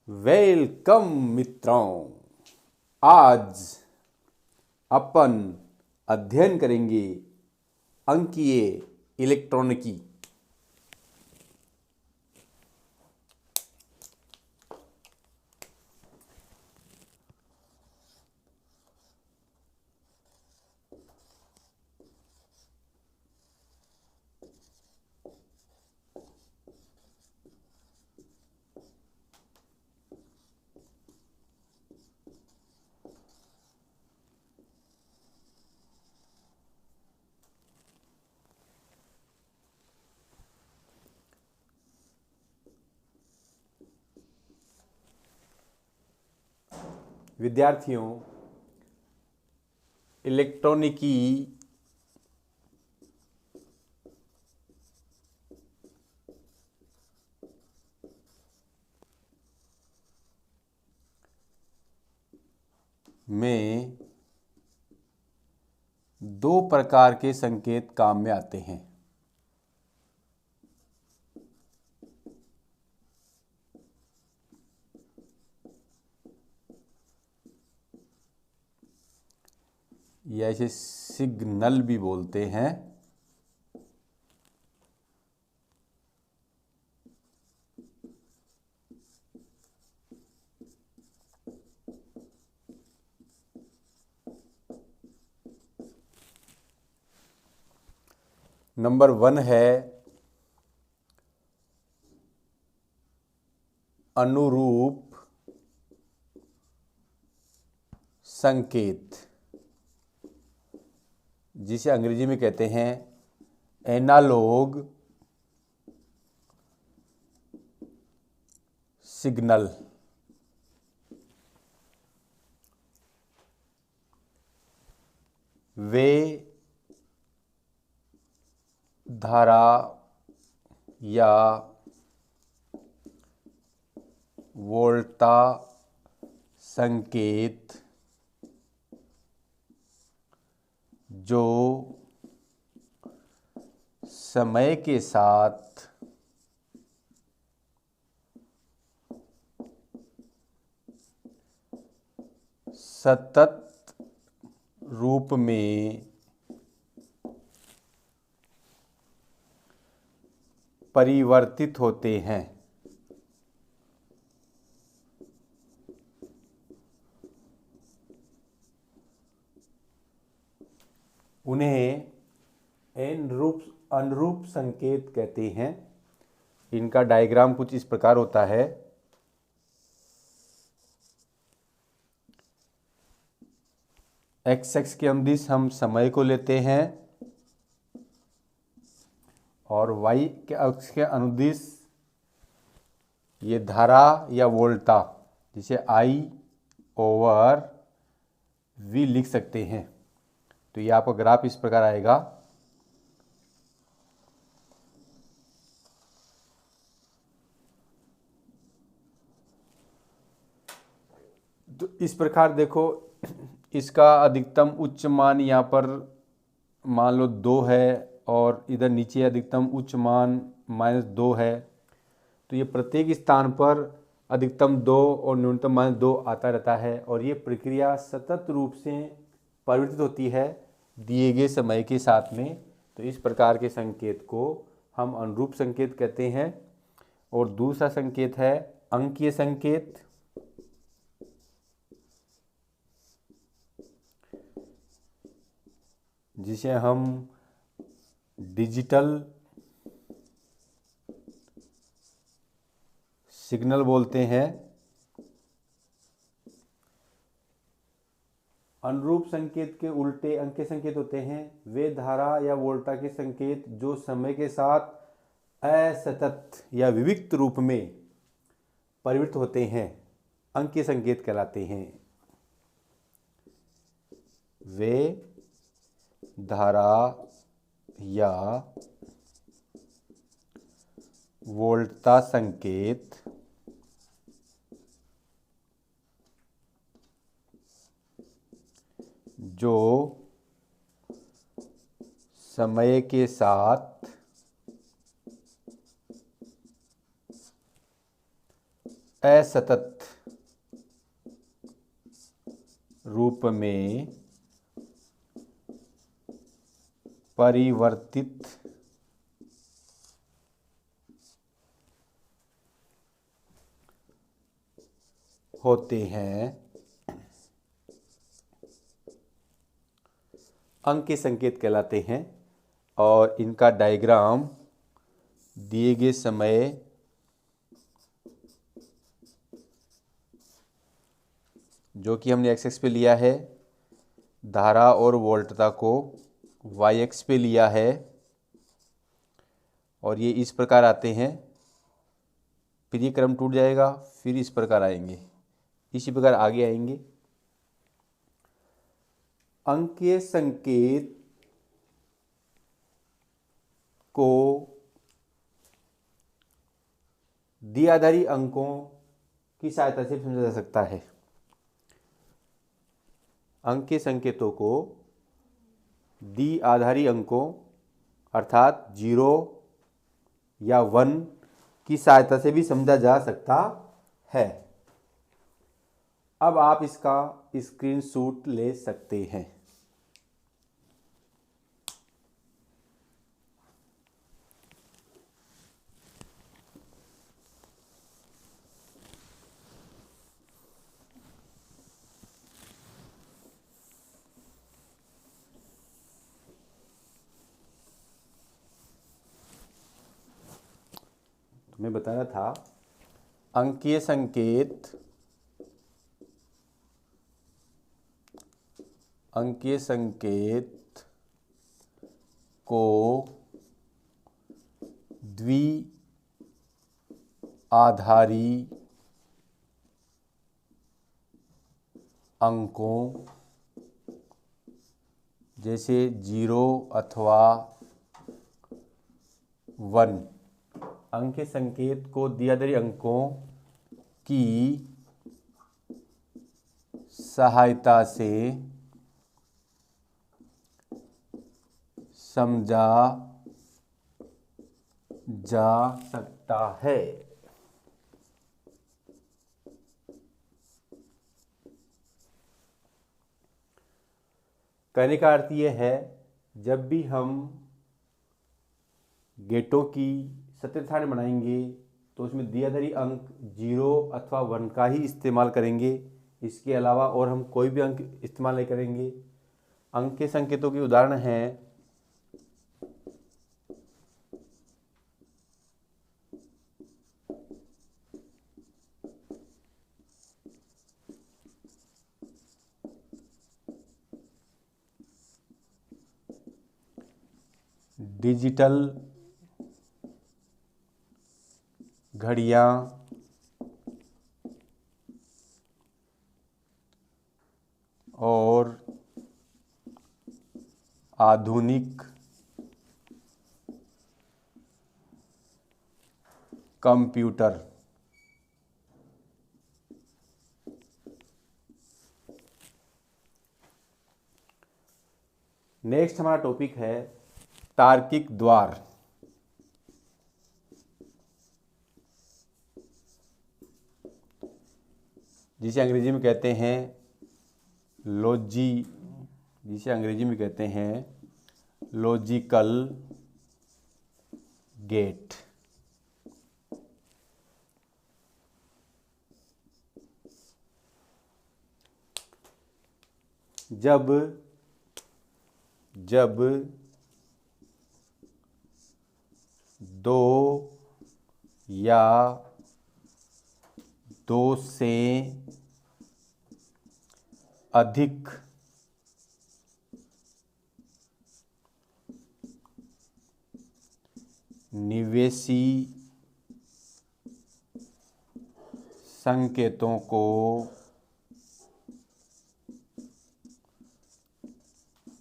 Welcome मित्रों। आज अपन अध्ययन करेंगे अंकीय इलेक्ट्रॉनिकी। विद्यार्थियों, इलेक्ट्रॉनिकी में दो प्रकार के संकेत काम में आते हैं। या इसे सिग्नल भी बोलते हैं। नंबर 1 है अनुरूप संकेत, जिसे अंग्रेजी में कहते हैं एनालॉग सिग्नल। वे धारा या वोल्टा संकेत जो समय के साथ सतत रूप में परिवर्तित होते हैं, उन्हें अनुरूप संकेत कहते हैं। इनका डायग्राम कुछ इस प्रकार होता है। एक्स एक्स के अनुदिश हम समय को लेते हैं और वाई के अक्ष के अनुदिश ये धारा या वोल्टा, जिसे आई ओवर वी लिख सकते हैं। तो ये आपका ग्राफ इस प्रकार आएगा। तो इस प्रकार देखो, इसका अधिकतम उच्च मान यहाँ पर मान लो 2 है और इधर नीचे अधिकतम उच्च मान -2 है। तो ये प्रत्येक स्थान पर अधिकतम 2 और न्यूनतम -2 आता रहता है और ये प्रक्रिया सतत रूप से परिवर्तित होती है दिए गए समय के साथ में। तो इस प्रकार के संकेत को हम अनुरूप संकेत कहते हैं। और दूसरा संकेत है अंकीय संकेत। जिसे हम डिजिटल सिग्नल बोलते हैं। अनुरूप संकेत के उल्टे अंकीय संकेत होते हैं। वे धारा या वोल्टा के संकेत जो समय के साथ असतत या विविक्त रूप में परिवर्तित होते हैं, अंकीय संकेत कहलाते हैं। वे धारा या वोल्टा संकेत जो समय के साथ असतत रूप में परिवर्तित होते हैं। अंक के संकेत कहलाते हैं और इनका डायग्राम दिए गए समय जो कि हमने एक्स एक्स पे लिया है, धारा और वोल्टता को वाई एक्स पे लिया है और ये इस प्रकार आते हैं। फिर ये क्रम टूट जाएगा, फिर इस प्रकार आएंगे, इसी प्रकार आगे आएंगे। अंकीय संकेत को द्विआधारी अंकों की सहायता से समझा जा सकता है। अंकीय संकेतों को द्विआधारी अंकों अर्थात 0 या 1 की सहायता से भी समझा जा सकता है। अब आप इसका स्क्रीनशॉट ले सकते हैं। मैं बता रहा था अंकीय संकेत को द्विआधारी अंकों जैसे 0 अथवा 1 अंकीय संकेत को द्विआधारी अंकों की सहायता से समझा जा सकता है। कहने का अर्थ यह है, जब भी हम गेटों की सत्य बनाएंगे तो उसमें द्विआधारी अंक 0 अथवा 1 का ही इस्तेमाल करेंगे। इसके अलावा और हम कोई भी अंक इस्तेमाल नहीं करेंगे। अंक के संकेतों के उदाहरण हैं डिजिटल घड़ियाँ और आधुनिक कंप्यूटर। नेक्स्ट हमारा टॉपिक है तार्किक द्वार। जिसे अंग्रेजी में कहते हैं लॉजिकल गेट। जब दो या दो से अधिक निवेशी संकेतों को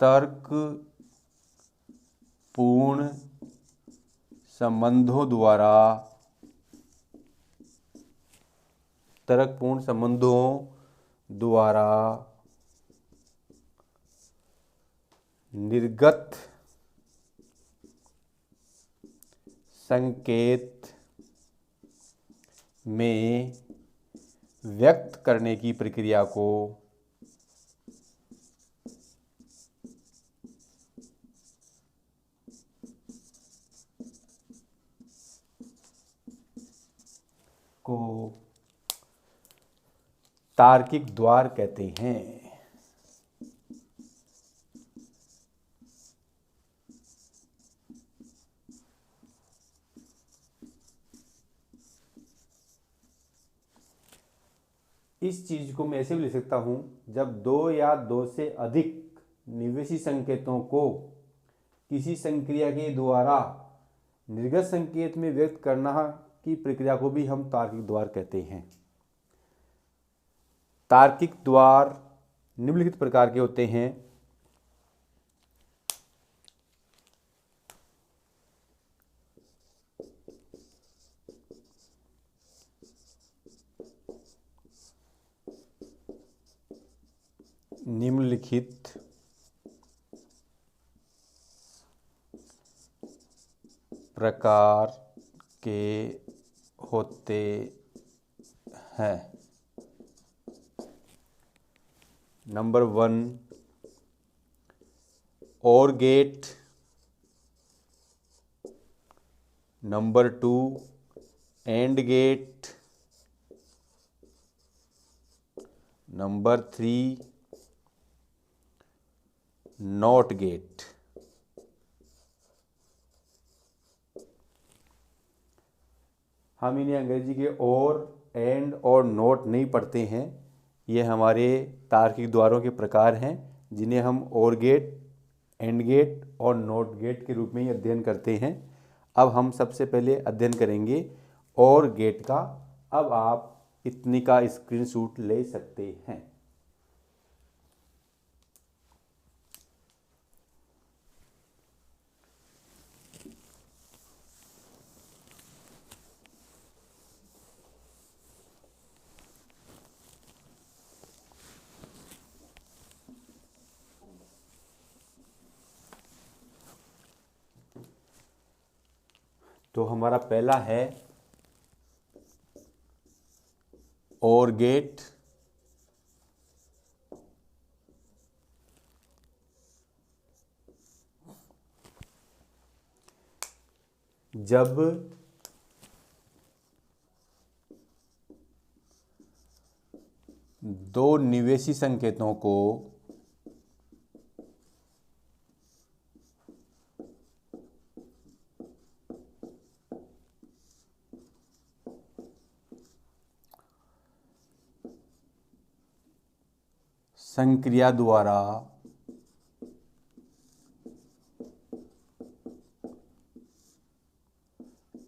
तर्कपूर्ण संबंधों द्वारा निर्गत संकेत में व्यक्त करने की प्रक्रिया को को तार्किक द्वार कहते हैं। इस चीज को मैं ऐसे भी लिख सकता हूं, जब दो या दो से अधिक निवेशी संकेतों को किसी संक्रिया के द्वारा निर्गत संकेत में व्यक्त करना की प्रक्रिया को भी हम तार्किक द्वार कहते हैं। तार्किक द्वार निम्नलिखित प्रकार के होते हैं। निम्नलिखित प्रकार के होते हैं। Number 1 OR gate, number 2 AND gate, number 3 NOT gate. हम इन्हें अंग्रेजी के और एंड और नोट नहीं पढ़ते हैं। ये हमारे तार्किक द्वारों के प्रकार हैं जिन्हें हम और गेट, एंड गेट और नोट गेट के रूप में ही अध्ययन करते हैं। अब हम सबसे पहले अध्ययन करेंगे और गेट का। अब आप इतनी का स्क्रीनशॉट ले सकते हैं। तो हमारा पहला है और गेट। जब दो निवेशी संकेतों को संक्रिया द्वारा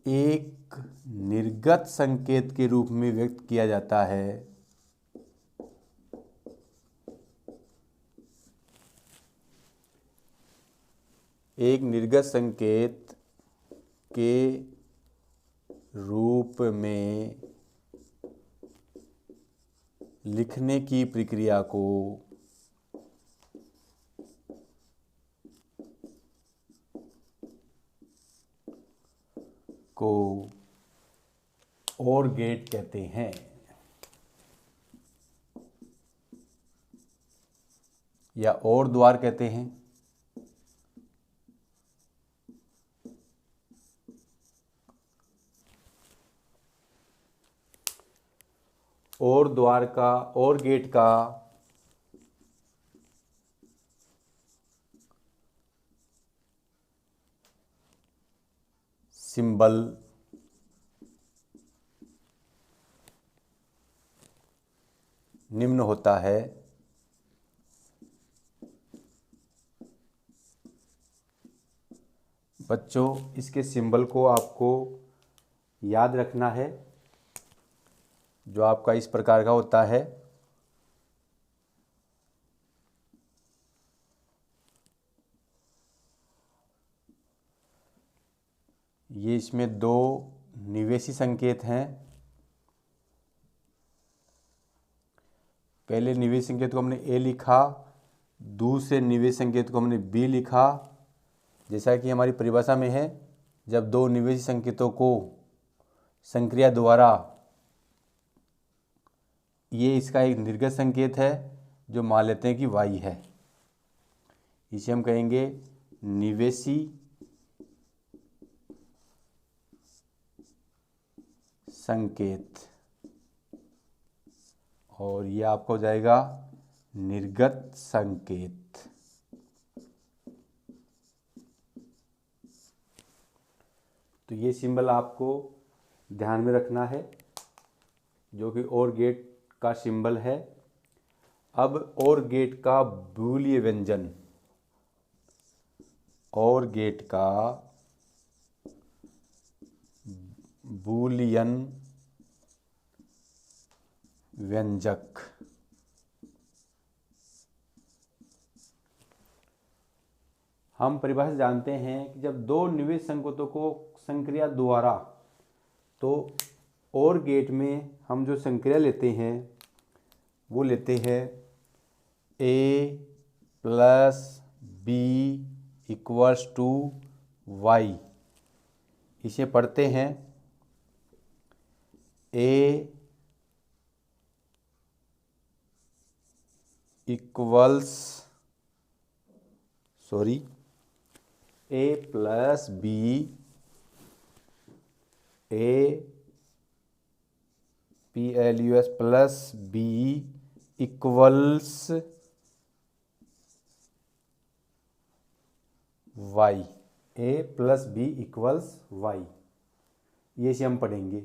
एक निर्गत संकेत के रूप में व्यक्त किया जाता है, एक निर्गत संकेत के रूप में लिखने की प्रक्रिया को और गेट कहते हैं या और द्वार कहते हैं। और द्वार का, और गेट का सिंबल निम्न होता है। बच्चों, इसके सिंबल को आपको याद रखना है, जो आपका इस प्रकार का होता है। ये इसमें दो निवेशी संकेत हैं। पहले निवेश संकेत को हमने ए लिखा, दूसरे निवेश संकेत को हमने बी लिखा। जैसा कि हमारी परिभाषा में है, जब दो निवेशी संकेतों को संक्रिया द्वारा, ये इसका एक निर्गत संकेत है जो मान लेते हैं कि y है, इसे हम कहेंगे निवेशी संकेत, और ये आपका हो जाएगा निर्गत संकेत। तो ये सिंबल आपको ध्यान में रखना है, जो कि और गेट का सिंबल है। अब और गेट का बूलियन व्यंजन, और गेट का बूलियन व्यंजक। हम परिभाषा जानते हैं कि जब दो निवेश संकेतों को संक्रिया द्वारा, तो और गेट में हम जो संक्रिया लेते हैं वो लेते हैं a plus B equals to Y. इसे पढ़ते हैं a plus B, PLUS plus B equals Y, A plus B equals Y, ये से हम पढ़ेंगे।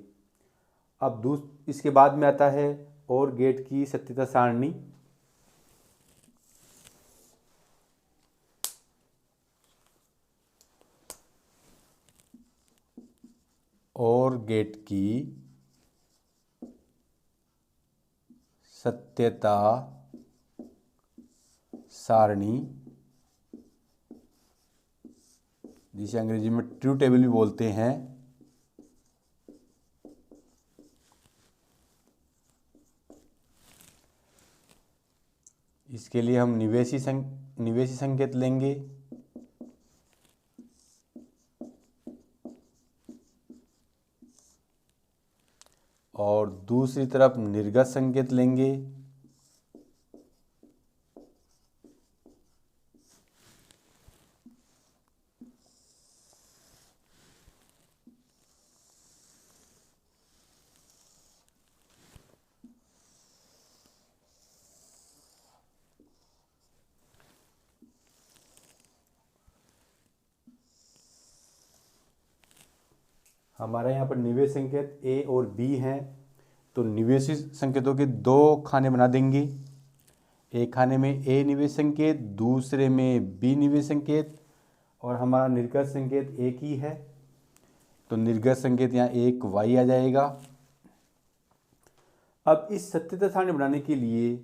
अब इसके बाद में आता है और गेट की सत्यता सारणी। और गेट की सत्यता सारणी, जिसे अंग्रेजी में ट्रू टेबल भी बोलते हैं। इसके लिए हम निवेशी संकेत लेंगे, और दूसरी तरफ निर्गत संकेत लेंगे। हमारे यहाँ पर निवेश संकेत A और B हैं, तो निवेशी संकेतों के दो खाने बना देंगे। एक खाने में A निवेश संकेत, दूसरे में B निवेश संकेत, और हमारा निर्गत संकेत एक ही है, तो निर्गत संकेत यहाँ एक Y आ जाएगा। अब इस सत्यता सारणी बनाने के लिए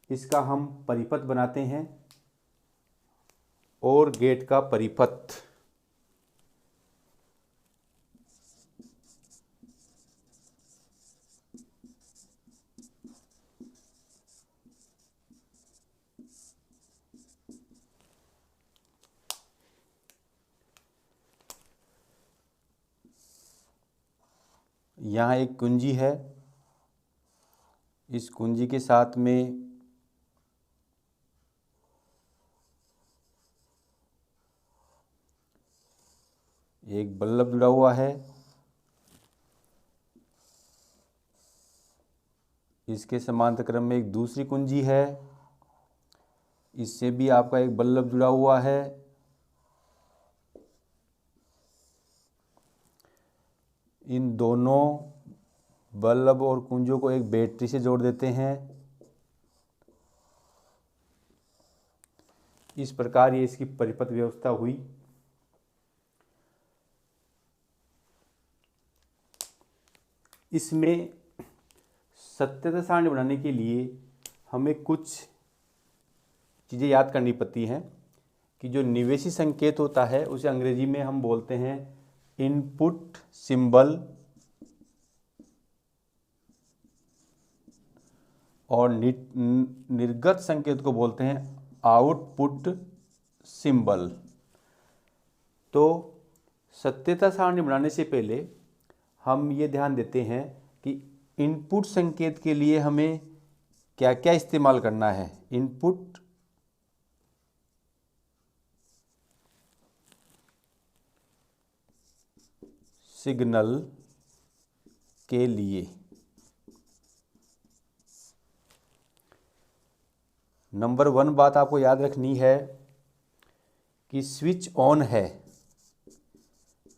इसका हम परिपथ बनाते हैं, और गेट का परिपथ। यहाँ एक कुंजी है, इस कुंजी के साथ में एक बल्ब जुड़ा हुआ है, इसके समांतर क्रम में एक दूसरी कुंजी है, इससे भी आपका एक बल्ब जुड़ा हुआ है। इन दोनों बल्ब और कुंजियों को एक बैटरी से जोड़ देते हैं। इस प्रकार ये इसकी परिपथ व्यवस्था हुई। इसमें सत्यता सारणी बनाने के लिए हमें कुछ चीज़ें याद करनी पड़ती हैं कि जो निवेशी संकेत होता है उसे अंग्रेजी में हम बोलते हैं इनपुट सिंबल, और निर्गत संकेत को बोलते हैं आउटपुट सिंबल। तो सत्यता सारणी बनाने से पहले हम ये ध्यान देते हैं कि इनपुट संकेत के लिए हमें क्या क्या इस्तेमाल करना है। इनपुट सिग्नल के लिए। नंबर 1 बात आपको याद रखनी है कि स्विच ऑन है,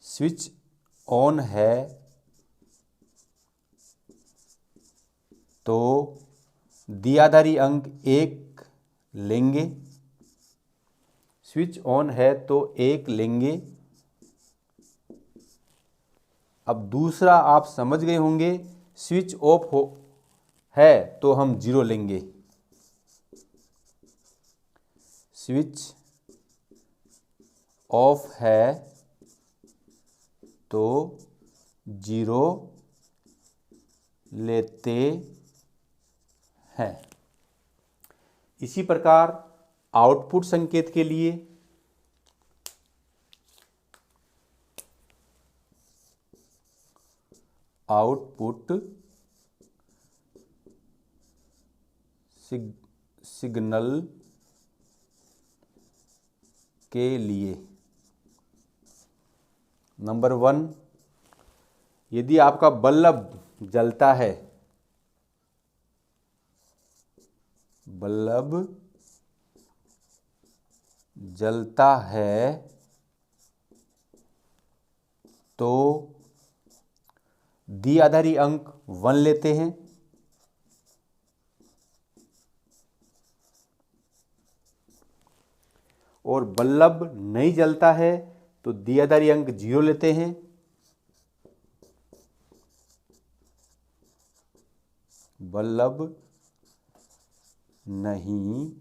स्विच ऑन है तो द्विआधारी अंक 1 लेंगे, स्विच ऑन है तो 1 लेंगे। अब दूसरा आप समझ गए होंगे, स्विच ऑफ हो है तो हम 0 लेंगे, स्विच ऑफ है तो 0 लेते हैं। इसी प्रकार आउटपुट संकेत के लिए आउटपुट सिग्नल के लिए नंबर 1, यदि आपका बल्ब जलता है, बल्ब जलता है तो द्विआधारी अंक 1 लेते हैं, और बल्ब नहीं जलता है तो द्विआधारी अंक 0 लेते हैं। बल्ब नहीं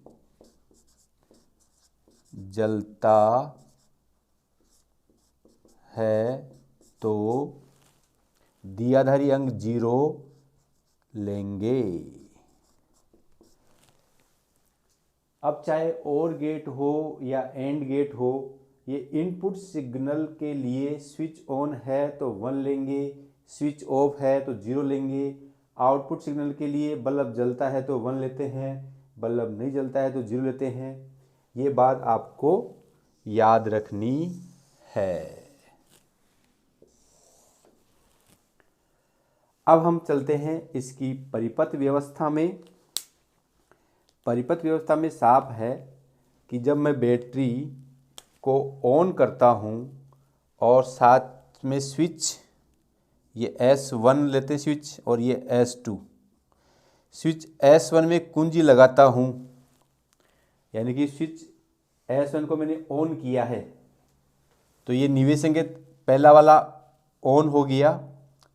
जलता है तो द्विआधारी अंक 0 लेंगे। अब चाहे OR गेट हो या AND गेट हो, ये इनपुट सिग्नल के लिए स्विच ऑन है तो 1 लेंगे, स्विच ऑफ है तो 0 लेंगे। आउटपुट सिग्नल के लिए बल्ब जलता है तो 1 लेते हैं, बल्ब नहीं जलता है तो 0 लेते हैं। ये बात आपको याद रखनी है। अब हम चलते हैं इसकी परिपथ व्यवस्था में। परिपथ व्यवस्था में साफ है कि जब मैं बैटरी को ऑन करता हूँ और साथ में स्विच, ये S1 लेते स्विच और ये S2, स्विच S1 में कुंजी लगाता हूँ, यानी कि स्विच S1 को मैंने ऑन किया है तो ये निवेश संकेत पहला वाला ऑन हो गया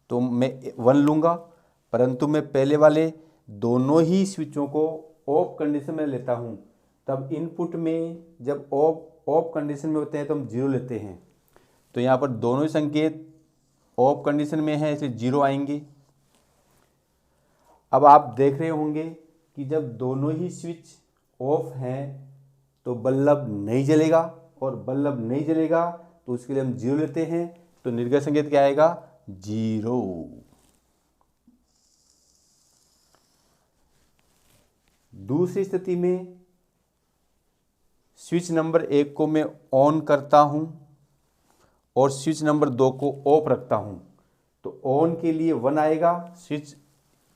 तो मैं 1 लूँगा, परंतु मैं पहले वाले दोनों ही स्विचों को ऑफ कंडीशन में लेता हूँ। तब इनपुट में जब ऑफ कंडीशन में होते हैं तो हम 0 लेते हैं, तो यहाँ पर दोनों ही संकेत ऑफ कंडीशन में है इसलिए 0 आएंगे। अब आप देख रहे होंगे कि जब दोनों ही स्विच ऑफ हैं तो बल्ब नहीं जलेगा, और बल्ब नहीं जलेगा तो उसके लिए हम 0 लेते हैं, तो निर्गत संकेत क्या आएगा? 0। दूसरी स्थिति में स्विच नंबर 1 को मैं ऑन करता हूं और स्विच नंबर 2 को ऑफ रखता हूं, तो ऑन के लिए 1 आएगा। स्विच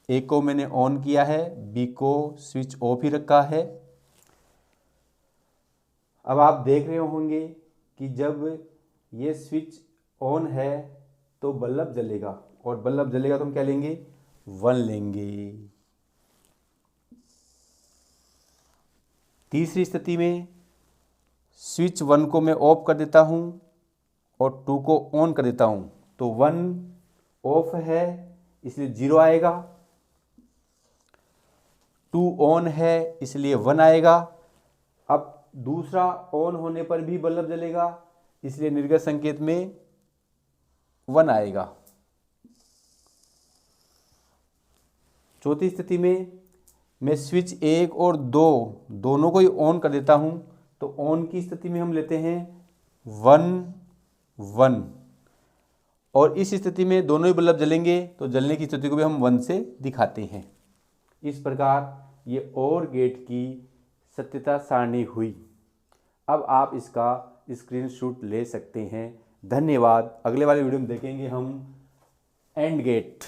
A को मैंने ऑन किया है, B को स्विच ऑफ ही रखा है। अब आप देख रहे होंगे कि जब ये स्विच ऑन है तो बल्ब जलेगा, और बल्ब जलेगा तो हम क्या लेंगे? 1 लेंगे। तीसरी स्थिति में स्विच 1 को मैं ऑफ कर देता हूं और 2 को ऑन कर देता हूं, तो 1 ऑफ है इसलिए 0 आएगा, 2 ऑन है इसलिए 1 आएगा। अब दूसरा ऑन होने पर भी बल्ब जलेगा इसलिए निर्गत संकेत में 1 आएगा। चौथी स्थिति में मैं स्विच 1 और 2 दोनों को ही ऑन कर देता हूं, तो ऑन की स्थिति में हम लेते हैं 1 1, और इस स्थिति में दोनों ही बल्ब जलेंगे तो जलने की स्थिति को भी हम 1 से दिखाते हैं। इस प्रकार ये OR गेट की सत्यता सारणी हुई। अब आप इसका स्क्रीनशॉट ले सकते हैं। धन्यवाद। अगले वाले वीडियो में देखेंगे हम AND गेट।